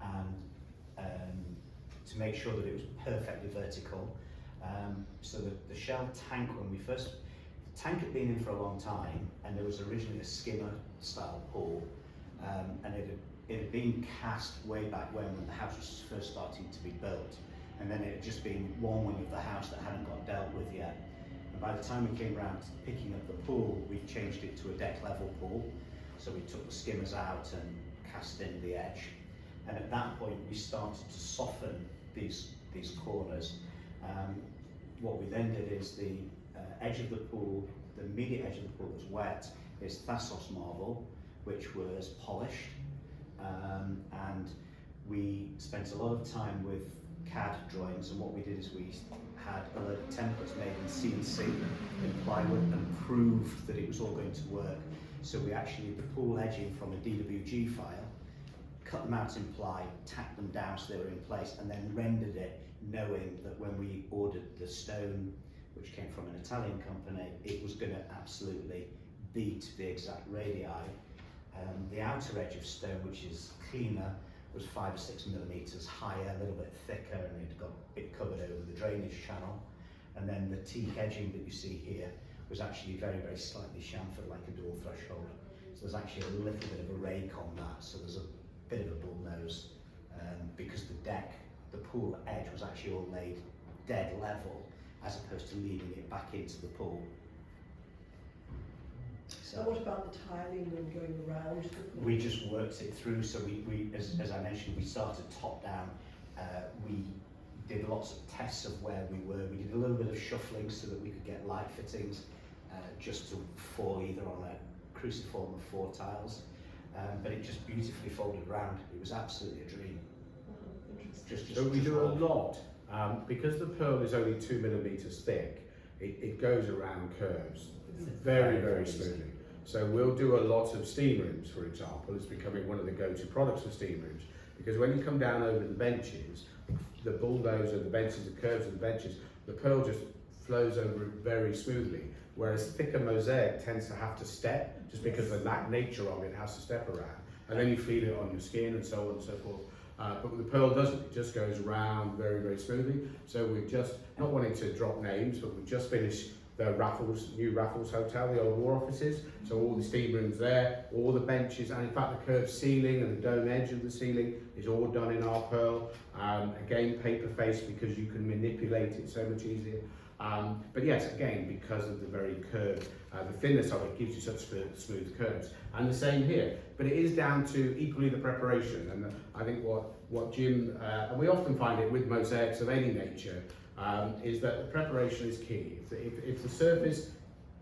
and to make sure that it was perfectly vertical. So the shell tank, the tank had been in for a long time, and there was originally a skimmer style pool, and it had been cast way back when the house was first starting to be built, and then it had just been one wing of the house that hadn't got dealt with yet. And by the time we came around to picking up the pool, we changed it to a deck level pool. So we took the skimmers out and cast in the edge. And at that point, we started to soften these corners. What we then did is the edge of the pool the immediate edge of the pool that's wet is Thassos marble, which was polished, and we spent a lot of time with CAD drawings, and what we did is we had a load of templates made in CNC in plywood and proved that it was all going to work. So we actually, the pool edging from a DWG file, cut them out in ply, tacked them down so they were in place, and then rendered it knowing that when we ordered the stone, which came from an Italian company, it was going to absolutely beat the exact radii. The outer edge of stone, which is cleaner, was 5 or 6 millimetres higher, a little bit thicker, and it got a bit covered over the drainage channel. And then the teak edging that you see here was actually very, very slightly chamfered like a door threshold. So there's actually a little bit of a rake on that, so there's a bit of a bull nose, because the deck, the pool edge was actually all laid dead level, as opposed to leading it back into the pool. So And what about the tiling and going around the pool? we just worked it through, so we as I mentioned, we started top down. We did lots of tests of where we were. We did a little bit of shuffling so that we could get light fittings just to fall either on a cruciform of 4 tiles, but it just beautifully folded around. It was absolutely a dream. Interesting. So we do a lot, because the pearl is only 2 millimetres thick, it goes around curves very, very smoothly. So we'll do a lot of steam rooms, for example. It's becoming one of the go-to products for steam rooms, because when you come down over the benches, the bulldozer, the benches, the curves of the benches, the pearl just flows over it very smoothly, whereas thicker mosaic tends to have to step, just because of that nature of it has to step around, and then you feel it on your skin and so on and so forth. But the pearl doesn't, it just goes round very, very smoothly. So we've just, not wanting to drop names, but we've just finished the Raffles, new Raffles Hotel, the old war offices. So all the steam rooms there, all the benches, and in fact the curved ceiling and the dome edge of the ceiling is all done in our pearl. Again, paper face, because you can manipulate it so much easier. But yes, again, because of the very curved, the thinness of it gives you such smooth curves. And the same here, but it is down to equally the preparation. And I think what Jim, and we often find it with mosaics of any nature, is that the preparation is key. If the surface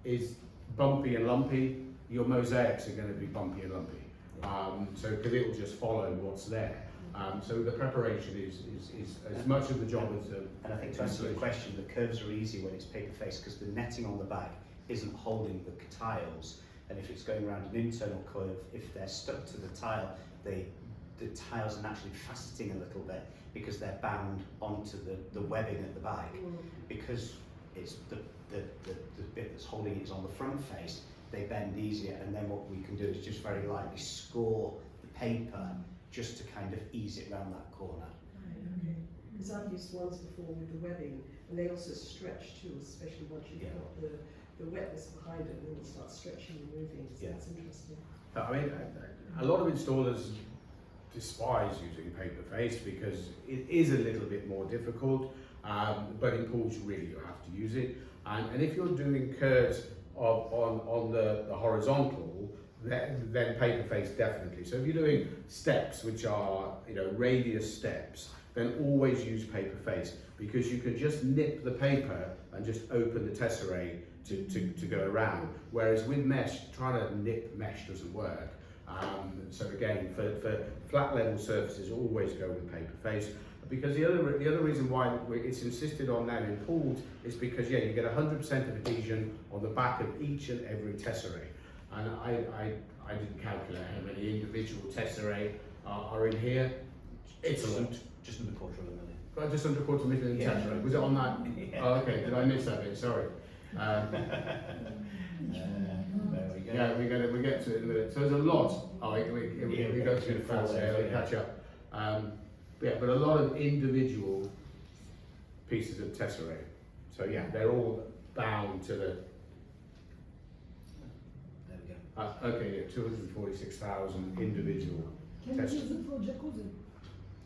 is bumpy and lumpy, your mosaics are going to be bumpy and lumpy. So because it will just follow what's there. So the preparation is as much of the job as the... And I think to answer your question, the curves are easy when it's paper face, because the netting on the back isn't holding the tiles, and if it's going around an internal curve, if they're stuck to the tile, the tiles are naturally faceting a little bit because they're bound onto the webbing at the back. Because it's the bit that's holding it is on the front face, they bend easier, and then what we can do is just very lightly score the paper just to kind of ease it around that corner. Because I've used ones before with the webbing, and they also stretch too, especially once you've got the wetness behind it, and then it starts stretching and moving. So that's interesting. I mean, a lot of installers despise using paper face because it is a little bit more difficult, but in pools really you have to use it. And if you're doing curves on the horizontal, then paper face definitely. So if you're doing steps, which are radius steps, then always use paper face, because you can just nip the paper and just open the tesserae to go around. Whereas with mesh, trying to nip mesh doesn't work. So again, for flat level surfaces, always go with paper face. Because the other reason why it's insisted on now in pools is because you get 100% of adhesion on the back of each and every tesserae. And I didn't calculate how many individual tesserae are in here. It's just under $250,000. Well, just under $250,000 tesserae. Was it on that? Yeah. Oh, okay. Did I miss that bit? Sorry. There we go. Yeah, we get to it in a minute. So there's a lot. We go through the full scale and catch up. But a lot of individual pieces of tesserae. So yeah, they're all bound to the. There we go. Okay, yeah, 246,000 individual Can you tesserae. use it for jacuzzi?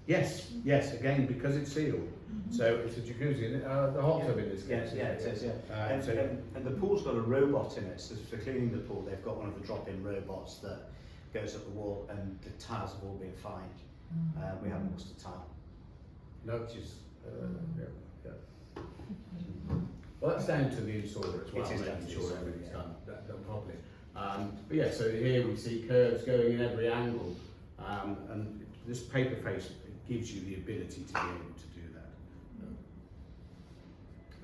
Yes, again, because it's sealed. So it's a jacuzzi, the hot tub in this case. Yeah, it is, yeah. And the pool's got a robot in it, so for cleaning the pool, they've got one of the drop-in robots that goes up the wall, and the tiles have all been fine. We haven't lost a tile. No, it's just, Well, that's down to the installer as well, It is down to making the sure installer, everything's yeah. done properly. But yeah, so here we see curves going in every angle, and this paper face gives you the ability to be able to do that.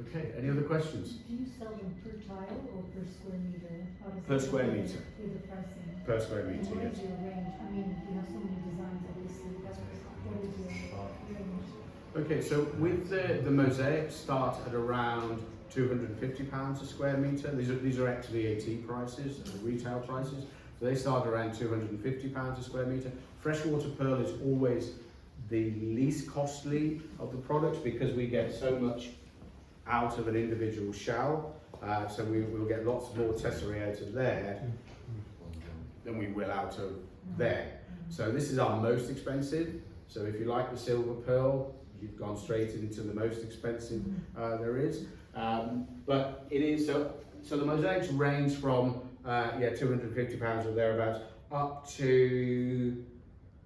Okay, any other questions? Do you sell them per tile or per square meter? How does Per it square work meter. with the pricing? Per square And meter, what yes. is your range? I mean, you have so many designs, obviously. What is your range? Okay, so with the mosaics start at around £250 a square metre. These are ex-VAT prices, retail prices. So they start around £250 a square metre. Freshwater pearl is always the least costly of the products because we get so much out of an individual shell. So we'll get lots more tesserae out of there than we will out of there. So this is our most expensive. So if you like the silver pearl, you've gone straight into the most expensive there is. But it is, so the mosaics range from £250 or thereabouts up to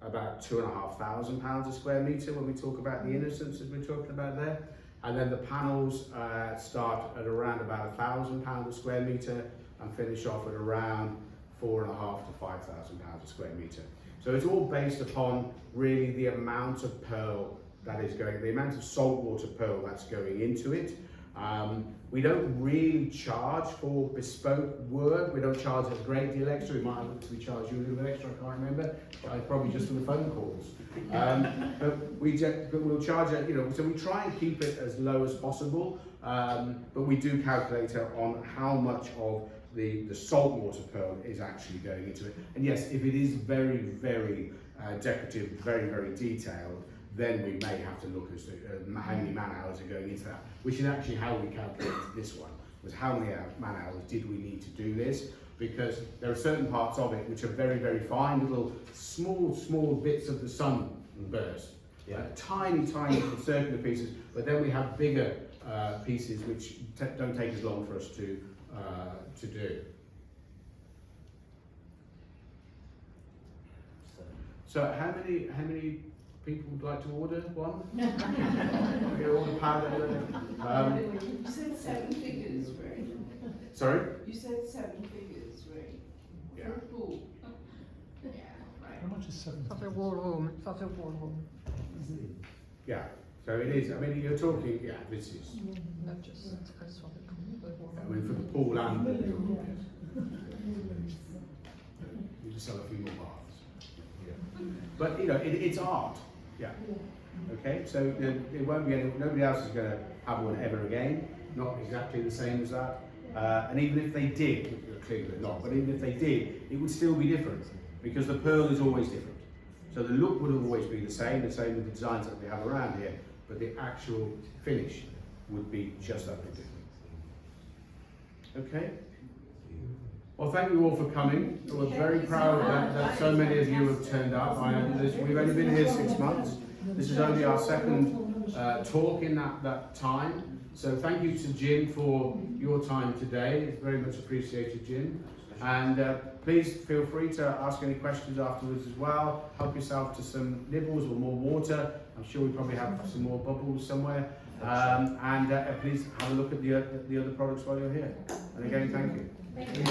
about £2,500 a square metre when we talk about the innocence as we're talking about there. And then the panels start at around about £1,000 a square metre and finish off at around £4,500 to £5,000 a square metre. So it's all based upon really the amount of pearl that is going, the amount of saltwater pearl that's going into it. We don't really charge for bespoke work. We don't charge a great deal extra. We might actually charge you a little bit extra, I can't remember. Probably just for the phone calls. But we'll charge it, so we try and keep it as low as possible. But we do calculate on how much of the saltwater pearl is actually going into it. And yes, if it is very, very decorative, very, very detailed, then we may have to look as to how many man hours are going into that, which is actually how we calculated this one, was how many man hours did we need to do this, because there are certain parts of it which are very, very fine, little small bits of the sunburst, tiny little circular pieces, but then we have bigger pieces which don't take as long for us to do. So how many people would like to order one? We order powder. You said 7 figures, right? Sorry? You said 7 figures, right? Yeah. For a pool. Yeah, right. How much is 7? For the war room, for the war room. Yeah. So it is. I mean, you're talking. Yeah, this is. Not just for the pool. I mean, for the pool and the room. Yes. You just sell a few more baths. Yeah. But it's art. Yeah. Okay. So it won't be nobody else is going to have one ever again. Not exactly the same as that. And even if they did, clearly they're not. But even if they did, it would still be different because the pearl is always different. So the look would always be the same with the designs that we have around here. But the actual finish would be just that bit different. Okay. Well, thank you all for coming. We're very proud that so many of you have turned up. We've only been here 6 months. This is only our second talk in that time. So thank you to Jim for your time today. It's very much appreciated, Jim. And please feel free to ask any questions afterwards as well. Help yourself to some nibbles or more water. I'm sure we probably have some more bubbles somewhere. And please have a look at the other products while you're here. And again, thank you. Thank you.